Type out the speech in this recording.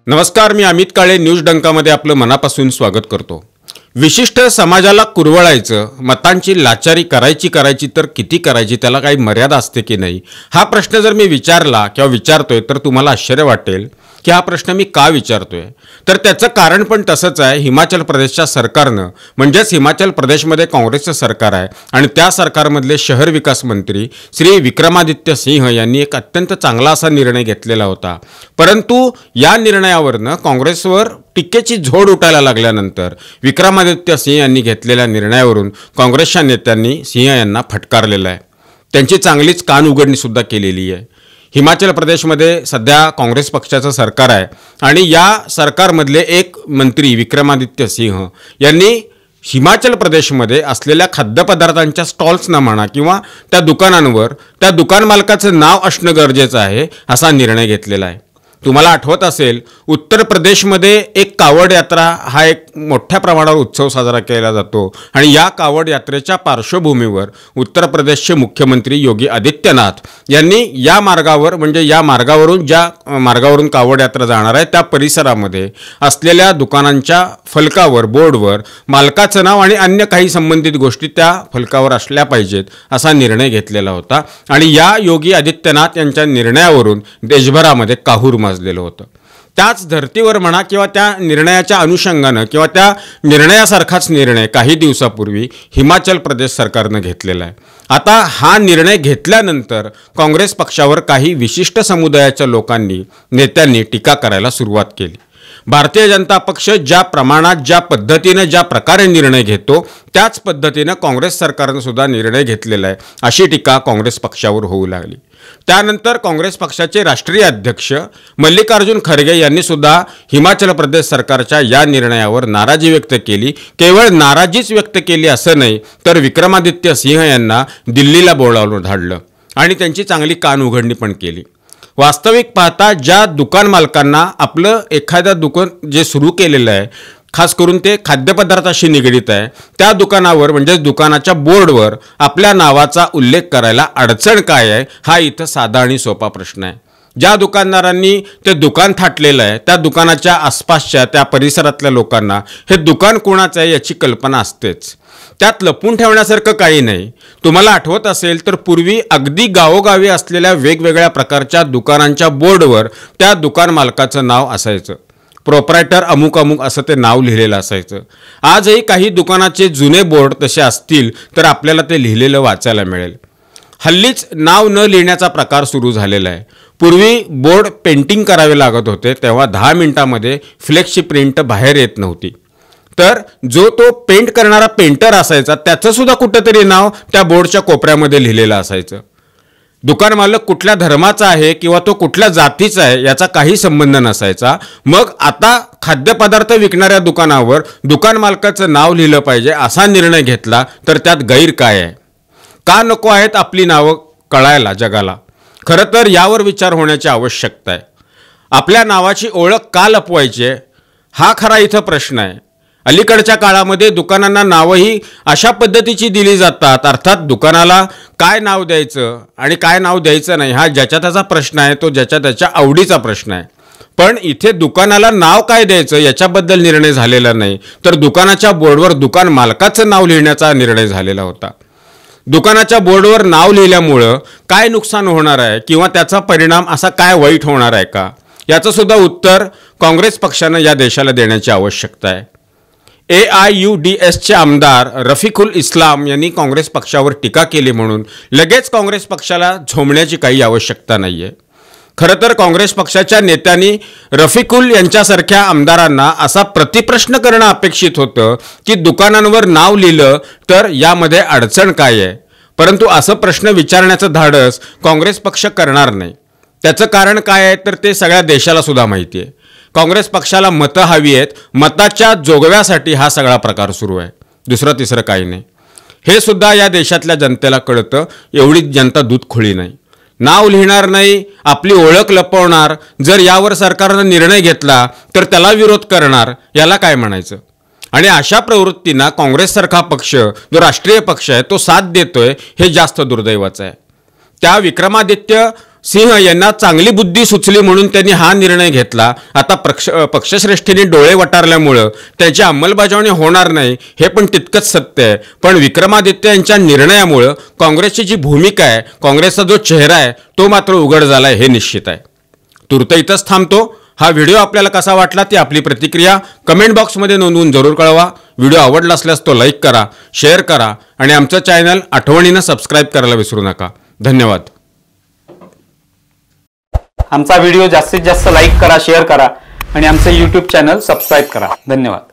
नमस्कार, मी अमित काळे न्यूज डंकामध्ये आपलं मनापासून स्वागत करतो। विशिष्ट समाजाला कुरवळायचं, मतांची लाचारी करायची तर किती करायची, त्याला काही मर्यादा असते की नाही, हा प्रश्न जर मी विचारला किंवा विचारतोय तर तुम्हाला आश्चर्य वाटेल की हा प्रश्न मी का विचारतोय। तर त्याचं कारण पण तसंच आहे। हिमाचल प्रदेशच्या सरकारनं, म्हणजेच हिमाचल प्रदेशमध्ये काँग्रेसचं सरकार आहे आणि त्या सरकारमधले शहर विकास मंत्री श्री विक्रमादित्य सिंह यांनी एक अत्यंत चांगला असा निर्णय घेतलेला होता। परंतु या निर्णयावरनं काँग्रेसवर टीकेची झोड उठायला लागल्यानंतर विक्रमादित्य सिंह यांनी घेतलेल्या निर्णयावरून काँग्रेसच्या नेत्यांनी सिंह यांना फटकारलेलं आहे। त्यांची चांगलीच कान उघडणी सुद्धा केलेली आहे। हिमाचल प्रदेशमध्ये सध्या काँग्रेस पक्षाचं सरकार आहे आणि या सरकारमधले एक मंत्री विक्रमादित्य सिंह यांनी हिमाचल प्रदेशमध्ये असलेल्या खाद्यपदार्थांच्या स्टॉल्सना म्हणा किंवा त्या दुकानांवर त्या दुकान मालकाचं नाव असणं गरजेचं आहे असा निर्णय घेतलेला आहे। तुम्हाला आठवत असेल, उत्तर प्रदेशमध्ये एक कावड यात्रा हा एक मोठ्या प्रमाणावर उत्सव साजरा केला जातो आणि या कावड यात्रेच्या पार्श्वभूमीवर उत्तर प्रदेशचे मुख्यमंत्री योगी आदित्यनाथ यांनी या मार्गावर, म्हणजे या मार्गावरून ज्या मार्गावरून कावड यात्रा जाणार आहे त्या परिसरामध्ये असलेल्या दुकानांच्या फलकावर, बोर्डवर मालकाचं नाव आणि अन्य काही संबंधित गोष्टी त्या फलकावर असल्या पाहिजेत असा निर्णय घेतलेला होता आणि या योगी आदित्यनाथ यांच्या निर्णयावरून देशभरामध्ये काहूर माजलेलं होतं। त्याच धर्तीवर म्हणा किंवा त्या निर्णयाच्या अनुषंगानं किंवा त्या निर्णयासारखाच निर्णय काही दिवसापूर्वी हिमाचल प्रदेश सरकारनं घेतलेला आहे। आता हा निर्णय घेतल्यानंतर काँग्रेस पक्षावर काही विशिष्ट समुदायाच्या लोकांनी, नेत्यांनी टीका करायला सुरुवात केली। भारतीय जनता पक्ष ज्या प्रमाणात, ज्या पद्धतीने, ज्या प्रकारे निर्णय घेतो त्याच पद्धतीने काँग्रेस सरकारनं सुद्धा निर्णय घेतलेला आहे अशी टीका काँग्रेस पक्षावर होऊ लागली। त्यानंतर काँग्रेस पक्षाचे राष्ट्रीय अध्यक्ष मल्लिकार्जुन खरगे यांनी सुद्धा हिमाचल प्रदेश सरकारच्या या निर्णयावर नाराजी व्यक्त केली। केवळ नाराजीच व्यक्त केली असं नाही, तर विक्रमादित्य सिंह यांना दिल्लीला बोलावून धाडलं आणि त्यांची चांगली कान उघडणी पण केली। वास्तविक पाहता ज्या दुकान मालकांना आपलं एखादं दुकान जे सुरू केलेलं आहे, खास करून ते खाद्यपदार्थाशी निगडित आहे, त्या दुकानावर म्हणजे दुकानाच्या बोर्डवर आपल्या नावाचा उल्लेख करायला अडचण काय आहे, हा इथं साधा आणि सोपा प्रश्न आहे। ज्या दुकानदारांनी ते दुकान थाटलेलं आहे त्या दुकानाच्या आसपासच्या त्या परिसरातल्या लोकांना हे दुकान कोणाचं आहे याची कल्पना असतेच। त्यात लपून ठेवण्यासारखं काही नाही। तुम्हाला आठवत असेल तर पूर्वी अगदी गावोगावी असलेल्या वेगवेगळ्या प्रकारच्या दुकानांच्या बोर्डवर त्या दुकान मालकाचं नाव असायचं। प्रोप्रायटर अमुक अमुक असं ते नाव लिहिलेलं असायचं। आजही काही दुकानाचे जुने बोर्ड तसे असतील तर आपल्याला ते लिहिलेलं वाचायला मिळेल। हल्लीच नाव न लिहिण्याचा प्रकार सुरू झालेला आहे। पूर्वी बोर्ड पेंटिंग करावे लागत होते, तेव्हा 10 मिनिटांमध्ये फ्लेक्सची प्रिंट बाहेर येत नव्हती, तर जो तो पेंट करणारा पेंटर असायचा त्याचं सुद्धा कुठंतरी नाव त्या बोर्डच्या कोपऱ्यामध्ये लिहिलेलं असायचं। दुकान मालक कुठल्या धर्माचा आहे किंवा तो कुठल्या जातीचा आहे याचा काही संबंध नसायचा। मग आता खाद्यपदार्थ विकणाऱ्या दुकानावर दुकान मालकाचं नाव लिहिलं पाहिजे असा निर्णय घेतला तर त्यात गैर काय आहे? का नको आहेत आपली नावं कळायला जगाला? खरं तर यावर विचार होण्याची आवश्यकता आहे। आपल्या नावाची ओळख का लपवायची आहे, हा खरा इथं प्रश्न आहे। अलीकडच्या काळामध्ये दुकानांना नावही अशा पद्धतीची दिली जातात, अर्थात दुकानाला काय नाव द्यायचं आणि काय नाव द्यायचं नाही हा ज्याच्या त्याचा प्रश्न आहे, तो ज्याच्या त्याच्या आवडीचा प्रश्न आहे। पण इथे दुकानाला नाव काय द्यायचं याच्याबद्दल निर्णय झालेला नाही, तर दुकानाच्या बोर्डवर दुकान मालकाचं नाव लिहिण्याचा निर्णय झालेला होता। दुकानाच्या बोर्डवर नाव लिहिल्यामुळं काय नुकसान होणार आहे किंवा त्याचा परिणाम असा काय वाईट होणार आहे का, याचं सुद्धा उत्तर काँग्रेस पक्षानं या देशाला देण्याची आवश्यकता आहे। AIUDSचे आमदार रफिकुल इस्लाम यांनी काँग्रेस पक्षावर टीका केली म्हणून लगेच काँग्रेस पक्षाला झोंबण्याची काही आवश्यकता नाही आहे। खरं तर काँग्रेस पक्षाच्या नेत्यांनी रफिकुल यांच्यासारख्या आमदारांना असा प्रतिप्रश्न करणं अपेक्षित होतं की दुकानांवर नाव लिहिलं तर यामध्ये अडचण काय आहे, परंतु असं प्रश्न विचारण्याचं धाडस काँग्रेस पक्ष करणार नाही। त्याचं कारण काय आहे तर ते सगळ्या देशाला सुद्धा माहिती आहे। काँग्रेस पक्षाला मतं हवी आहेत, मताच्या जोगव्यासाठी हा सगळा प्रकार सुरू आहे, दुसरं तिसरं काही नाही। हे सुद्धा या देशातल्या जनतेला कळतं। एवढी जनता दूध खुळी नाही। नाव लिहिणार नाही, आपली ओळख लपवणार, जर यावर सरकारनं निर्णय घेतला तर त्याला विरोध करणार, याला काय म्हणायचं? आणि अशा प्रवृत्तींना काँग्रेससारखा पक्ष, जो राष्ट्रीय पक्ष आहे, तो साथ देतोय हे जास्त दुर्दैवाचं आहे। त्या विक्रमादित्य सिंह यांना चांगली बुद्धी सुचली म्हणून त्यांनी हा निर्णय घेतला. आता पक्षश्रेष्ठींनी डोळे वटारल्यामुळं त्याची अंमलबजावणी होणार नाही हे पण तितकंच सत्य आहे. पण विक्रमादित्य यांच्या निर्णयामुळं काँग्रेसची जी भूमिका आहे, काँग्रेसचा जो चेहरा आहे तो मात्र उघड झाला आहे हे निश्चित आहे. तूर्त इथंच थांबतो. हा व्हिडिओ आपल्याला कसा वाटला ती आपली प्रतिक्रिया कमेंट बॉक्समध्ये नोंदवून जरूर कळवा. व्हिडिओ आवडला असल्यास तो लाईक करा, शेअर करा आणि आमचं चॅनल आठवणीनं सबस्क्राईब करायला विसरू नका. धन्यवाद. आमचा व्हिडिओ जास्तीत जास्त लाईक करा, शेअर करा आणि आमचे YouTube चॅनल सबस्क्राईब करा. धन्यवाद.